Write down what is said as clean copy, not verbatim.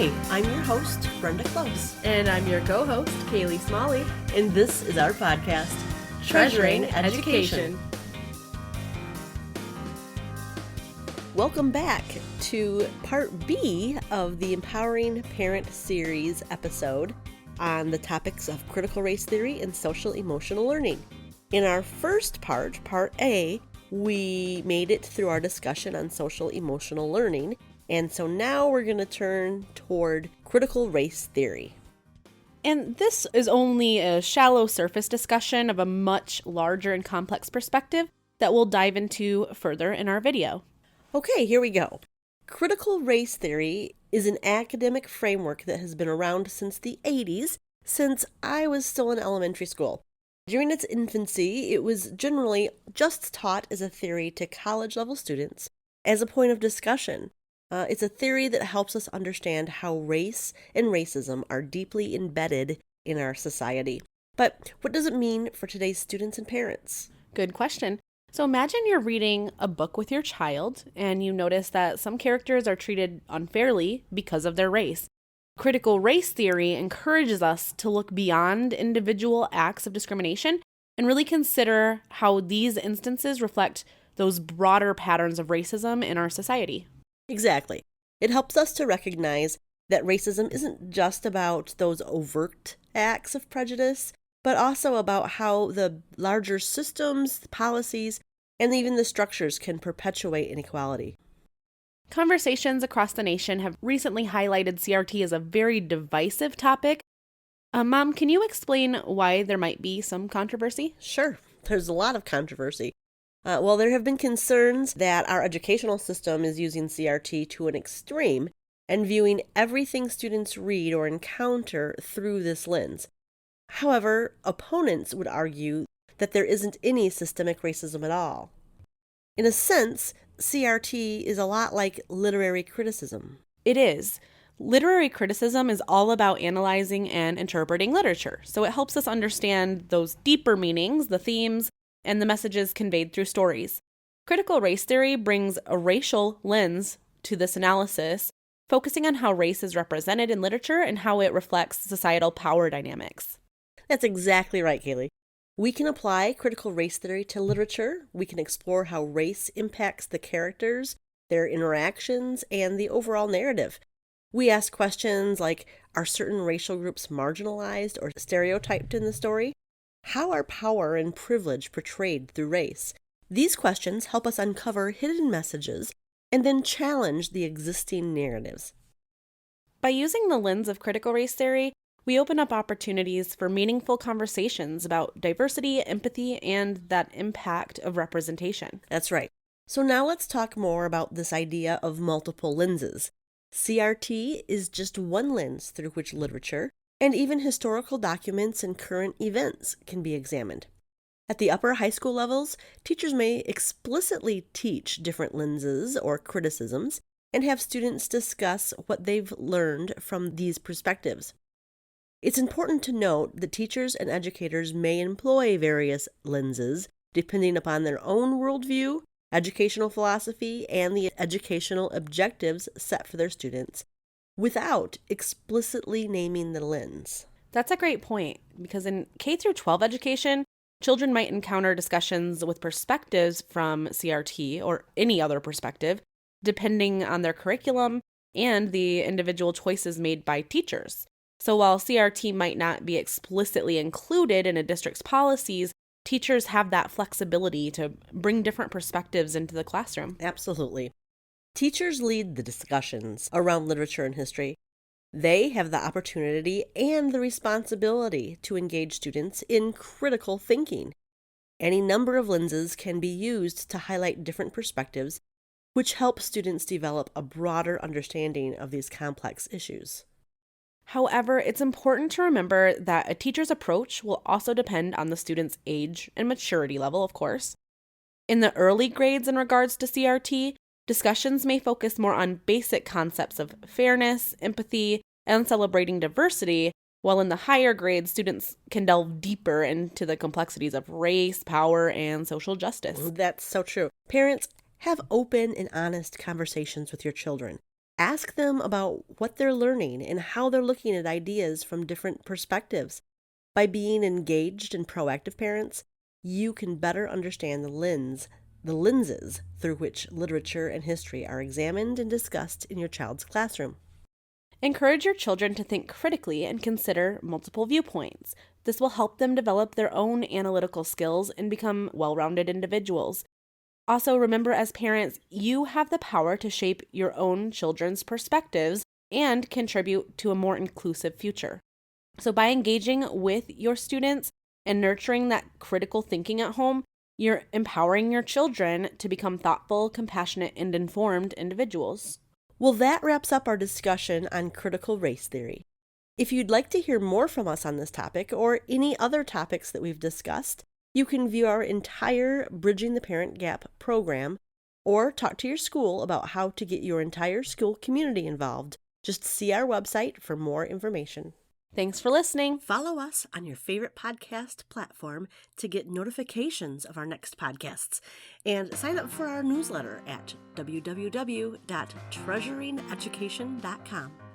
Hi, I'm your host, Brenda Close. And I'm your co-host, Kaili Smalley. And this is our podcast, Treasuring Education. Welcome back to part B of the Empowering Parent Series episode on the topics of critical race theory and social emotional learning. In our first part, part A, we made it through our discussion on social emotional learning. And so now we're going to turn toward critical race theory. And this is only a shallow surface discussion of a much larger and complex perspective that we'll dive into further in our video. Okay, here we go. Critical race theory is an academic framework that has been around since the 80s, since I was still in elementary school. During its infancy, it was generally just taught as a theory to college-level students as a point of discussion. It's a theory that helps us understand how race and racism are deeply embedded in our society. But what does it mean for today's students and parents? Good question. So imagine you're reading a book with your child and you notice that some characters are treated unfairly because of their race. Critical race theory encourages us to look beyond individual acts of discrimination and really consider how these instances reflect those broader patterns of racism in our society. Exactly. It helps us to recognize that racism isn't just about those overt acts of prejudice, but also about how the larger systems, policies, and even the structures can perpetuate inequality. Conversations across the nation have recently highlighted CRT as a very divisive topic. Mom, can you explain why there might be some controversy? Sure. There's a lot of controversy. Well, there have been concerns that our educational system is using CRT to an extreme and viewing everything students read or encounter through this lens. However, opponents would argue that there isn't any systemic racism at all. In a sense, CRT is a lot like literary criticism. It is. Literary criticism is all about analyzing and interpreting literature, so it helps us understand those deeper meanings, the themes, and the messages conveyed through stories. Critical race theory brings a racial lens to this analysis, focusing on how race is represented in literature and how it reflects societal power dynamics. That's exactly right, Kaili. We can apply critical race theory to literature. We can explore how race impacts the characters, their interactions, and the overall narrative. We ask questions like, are certain racial groups marginalized or stereotyped in the story? How are power and privilege portrayed through race? These questions help us uncover hidden messages and then challenge the existing narratives. By using the lens of critical race theory, we open up opportunities for meaningful conversations about diversity, empathy, and that impact of representation. That's right. So now let's talk more about this idea of multiple lenses. CRT is just one lens through which literature, and even historical documents and current events can be examined. At the upper high school levels, teachers may explicitly teach different lenses or criticisms and have students discuss what they've learned from these perspectives. It's important to note that teachers and educators may employ various lenses depending upon their own worldview, educational philosophy, and the educational objectives set for their students, without explicitly naming the lens. That's a great point, because in K-12 education, children might encounter discussions with perspectives from CRT or any other perspective, depending on their curriculum and the individual choices made by teachers. So while CRT might not be explicitly included in a district's policies, teachers have that flexibility to bring different perspectives into the classroom. Absolutely. Teachers lead the discussions around literature and history. They have the opportunity and the responsibility to engage students in critical thinking. Any number of lenses can be used to highlight different perspectives, which help students develop a broader understanding of these complex issues. However, it's important to remember that a teacher's approach will also depend on the student's age and maturity level, of course. In the early grades in regards to CRT, discussions may focus more on basic concepts of fairness, empathy, and celebrating diversity, while in the higher grades, students can delve deeper into the complexities of race, power, and social justice. That's so true. Parents, have open and honest conversations with your children. Ask them about what they're learning and how they're looking at ideas from different perspectives. By being engaged and proactive parents, you can better understand the lenses through which literature and history are examined and discussed in your child's classroom. Encourage your children to think critically and consider multiple viewpoints. This will help them develop their own analytical skills and become well-rounded individuals. Also, remember as parents, you have the power to shape your own children's perspectives and contribute to a more inclusive future. So by engaging with your students and nurturing that critical thinking at home, you're empowering your children to become thoughtful, compassionate, and informed individuals. Well, that wraps up our discussion on critical race theory. If you'd like to hear more from us on this topic or any other topics that we've discussed, you can view our entire Bridging the Parent Gap program or talk to your school about how to get your entire school community involved. Just see our website for more information. Thanks for listening. Follow us on your favorite podcast platform to get notifications of our next podcasts, and sign up for our newsletter at www.treasuringeducation.com.